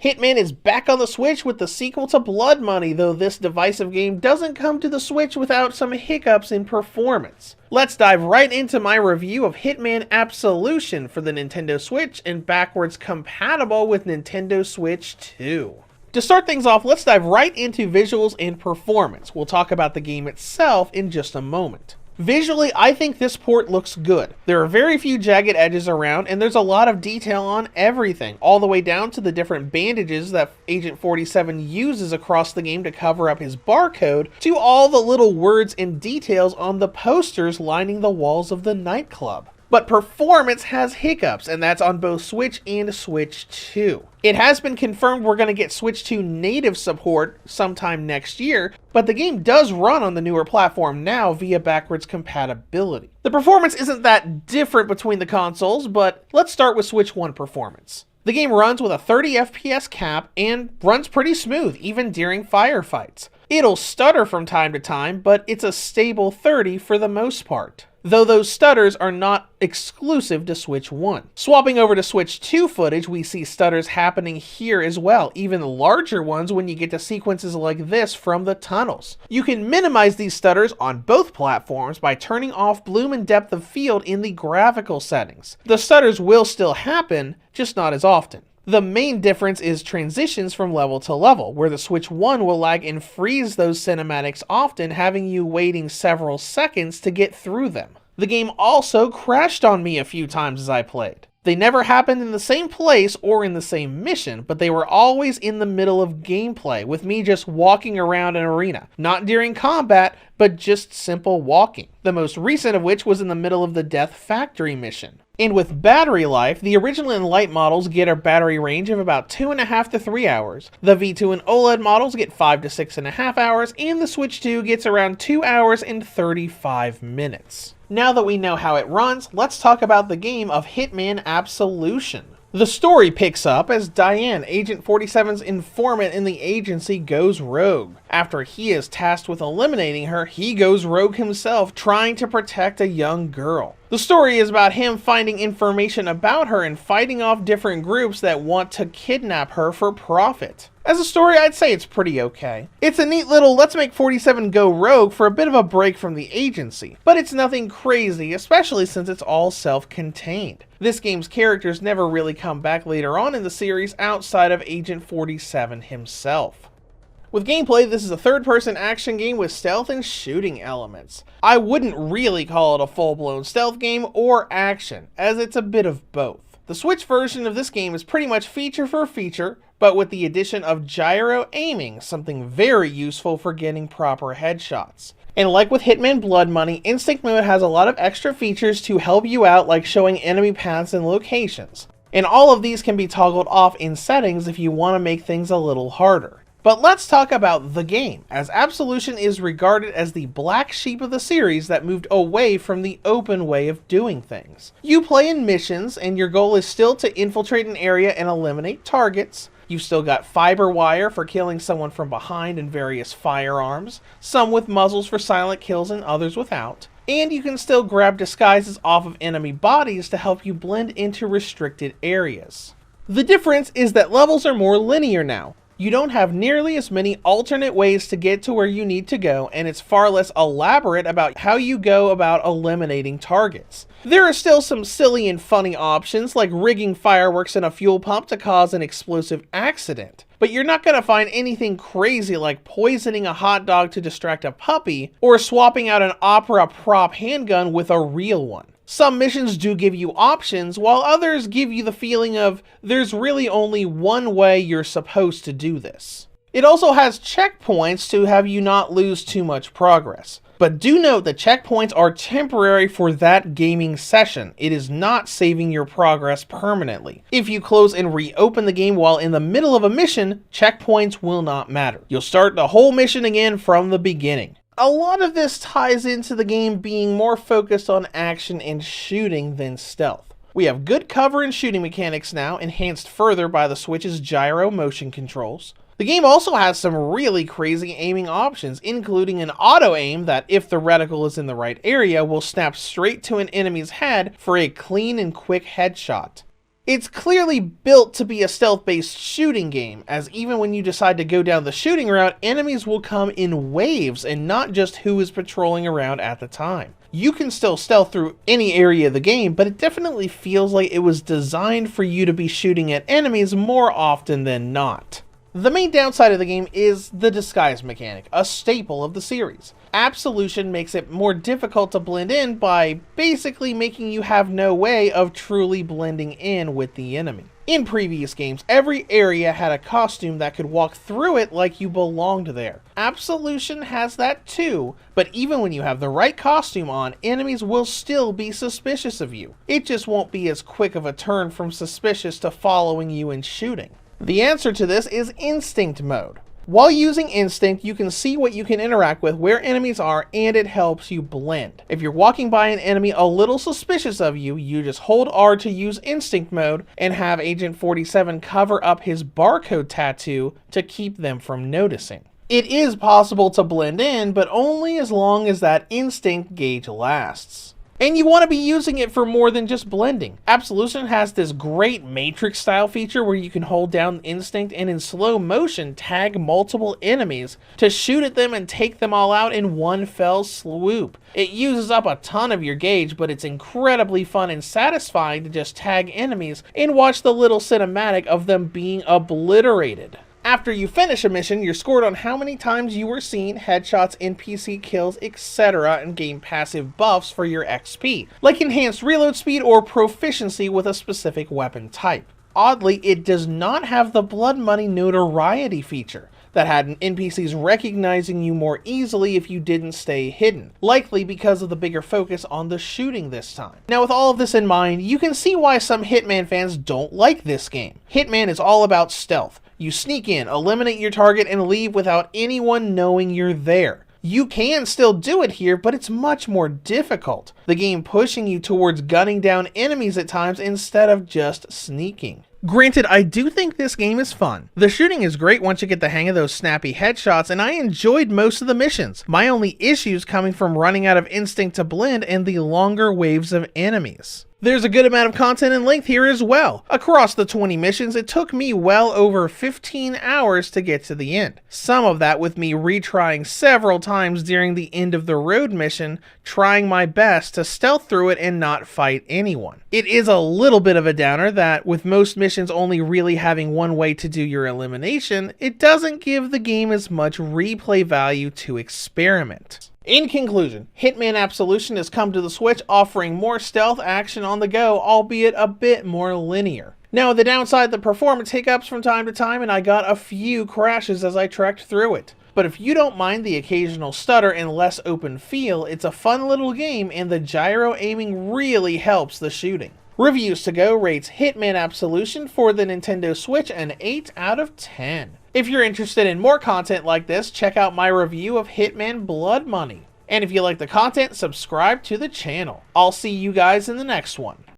Hitman is back on the Switch with the sequel to Blood Money, though this divisive game doesn't come to the Switch without some hiccups in performance. Let's dive right into my review of Hitman Absolution for the Nintendo Switch and backwards compatible with Nintendo Switch 2. To start things off, let's dive right into visuals and performance. We'll talk about the game itself in just a moment. Visually, I think this port looks good. There are very few jagged edges around, and there's a lot of detail on everything, all the way down to the different bandages that Agent 47 uses across the game to cover up his barcode, to all the little words and details on the posters lining the walls of the nightclub. But performance has hiccups, and that's on both Switch and Switch 2. It has been confirmed we're going to get Switch 2 native support sometime next year, but the game does run on the newer platform now via backwards compatibility. The performance isn't that different between the consoles, but let's start with Switch 1 performance. The game runs with a 30 FPS cap and runs pretty smooth, even during firefights. It'll stutter from time to time, but it's a stable 30 for the most part, though those stutters are not exclusive to Switch 1. Swapping over to Switch 2 footage, we see stutters happening here as well, even larger ones when you get to sequences like this from the tunnels. You can minimize these stutters on both platforms by turning off bloom and depth of field in the graphical settings. The stutters will still happen, just not as often. The main difference is transitions from level to level, where the Switch 1 will lag and freeze those cinematics often, having you waiting several seconds to get through them. The game also crashed on me a few times as I played. They never happened in the same place or in the same mission, but they were always in the middle of gameplay, with me just walking around an arena. Not during combat, but just simple walking. The most recent of which was in the middle of the Death Factory mission. And with battery life, the original and light models get a battery range of about 2.5 to 3 hours. The V2 and OLED models get 5 to 6.5 hours, and the Switch 2 gets around 2 hours and 35 minutes. Now that we know how it runs, let's talk about the game of Hitman Absolution. The story picks up as Diane, Agent 47's informant in the agency, goes rogue. After he is tasked with eliminating her, he goes rogue himself, trying to protect a young girl. The story is about him finding information about her and fighting off different groups that want to kidnap her for profit. As a story, I'd say it's pretty okay. It's a neat little let's make 47 go rogue for a bit of a break from the agency, but it's nothing crazy, especially since it's all self-contained. This game's characters never really come back later on in the series outside of Agent 47 himself. With gameplay, this is a third-person action game with stealth and shooting elements. I wouldn't really call it a full-blown stealth game or action, as it's a bit of both. The Switch version of this game is pretty much feature for feature, but with the addition of gyro aiming, something very useful for getting proper headshots. And like with Hitman Blood Money, Instinct Mode has a lot of extra features to help you out, like showing enemy paths and locations. And all of these can be toggled off in settings if you want to make things a little harder. But let's talk about the game, as Absolution is regarded as the black sheep of the series that moved away from the open way of doing things. You play in missions, and your goal is still to infiltrate an area and eliminate targets. You've still got fiber wire for killing someone from behind and various firearms, some with muzzles for silent kills and others without. And you can still grab disguises off of enemy bodies to help you blend into restricted areas. The difference is that levels are more linear now. You don't have nearly as many alternate ways to get to where you need to go, and it's far less elaborate about how you go about eliminating targets. There are still some silly and funny options, like rigging fireworks in a fuel pump to cause an explosive accident. But you're not going to find anything crazy like poisoning a hot dog to distract a puppy, or swapping out an opera prop handgun with a real one. Some missions do give you options, while others give you the feeling of there's really only one way you're supposed to do this. It also has checkpoints to have you not lose too much progress. But do note that checkpoints are temporary for that gaming session. It is not saving your progress permanently. If you close and reopen the game while in the middle of a mission, checkpoints will not matter. You'll start the whole mission again from the beginning. A lot of this ties into the game being more focused on action and shooting than stealth. We have good cover and shooting mechanics now, enhanced further by the Switch's gyro motion controls. The game also has some really crazy aiming options, including an auto aim that, if the reticle is in the right area, will snap straight to an enemy's head for a clean and quick headshot. It's clearly built to be a stealth-based shooting game, as even when you decide to go down the shooting route, enemies will come in waves and not just who is patrolling around at the time. You can still stealth through any area of the game, but it definitely feels like it was designed for you to be shooting at enemies more often than not. The main downside of the game is the disguise mechanic, a staple of the series. Absolution makes it more difficult to blend in by basically making you have no way of truly blending in with the enemy. In previous games, every area had a costume that could walk through it like you belonged there. Absolution has that too, but even when you have the right costume on, enemies will still be suspicious of you. It just won't be as quick of a turn from suspicious to following you and shooting. The answer to this is Instinct mode. While using Instinct, you can see what you can interact with, where enemies are, and it helps you blend. If you're walking by an enemy a little suspicious of you, you just hold R to use Instinct mode and have Agent 47 cover up his barcode tattoo to keep them from noticing. It is possible to blend in, but only as long as that Instinct gauge lasts. And you want to be using it for more than just blending. Absolution has this great Matrix style feature where you can hold down Instinct and in slow motion tag multiple enemies to shoot at them and take them all out in one fell swoop. It uses up a ton of your gauge, but it's incredibly fun and satisfying to just tag enemies and watch the little cinematic of them being obliterated. After you finish a mission, you're scored on how many times you were seen, headshots, NPC kills, etc., and gain passive buffs for your XP, like enhanced reload speed or proficiency with a specific weapon type. Oddly, it does not have the blood money notoriety feature that had NPCs recognizing you more easily if you didn't stay hidden, likely because of the bigger focus on the shooting this time. Now, with all of this in mind, you can see why some Hitman fans don't like this game. Hitman is all about stealth. You sneak in, eliminate your target, and leave without anyone knowing you're there. You can still do it here, but it's much more difficult. The game pushing you towards gunning down enemies at times instead of just sneaking. Granted, I do think this game is fun. The shooting is great once you get the hang of those snappy headshots, and I enjoyed most of the missions. My only issues coming from running out of Instinct to blend and the longer waves of enemies. There's a good amount of content and length here as well. Across the 20 missions, it took me well over 15 hours to get to the end. Some of that with me retrying several times during the end of the road mission, trying my best to stealth through it and not fight anyone. It is a little bit of a downer that, with most missions only really having one way to do your elimination, it doesn't give the game as much replay value to experiment. In conclusion, Hitman Absolution has come to the Switch offering more stealth action on the go, albeit a bit more linear. Now, the downside, the performance hiccups from time to time, and I got a few crashes as I trekked through it. But if you don't mind the occasional stutter and less open feel, it's a fun little game, and the gyro aiming really helps the shooting. Reviews to Go rates Hitman Absolution for the Nintendo Switch an 8 out of 10. If you're interested in more content like this, check out my review of Hitman Blood Money. And if you like the content, subscribe to the channel. I'll see you guys in the next one.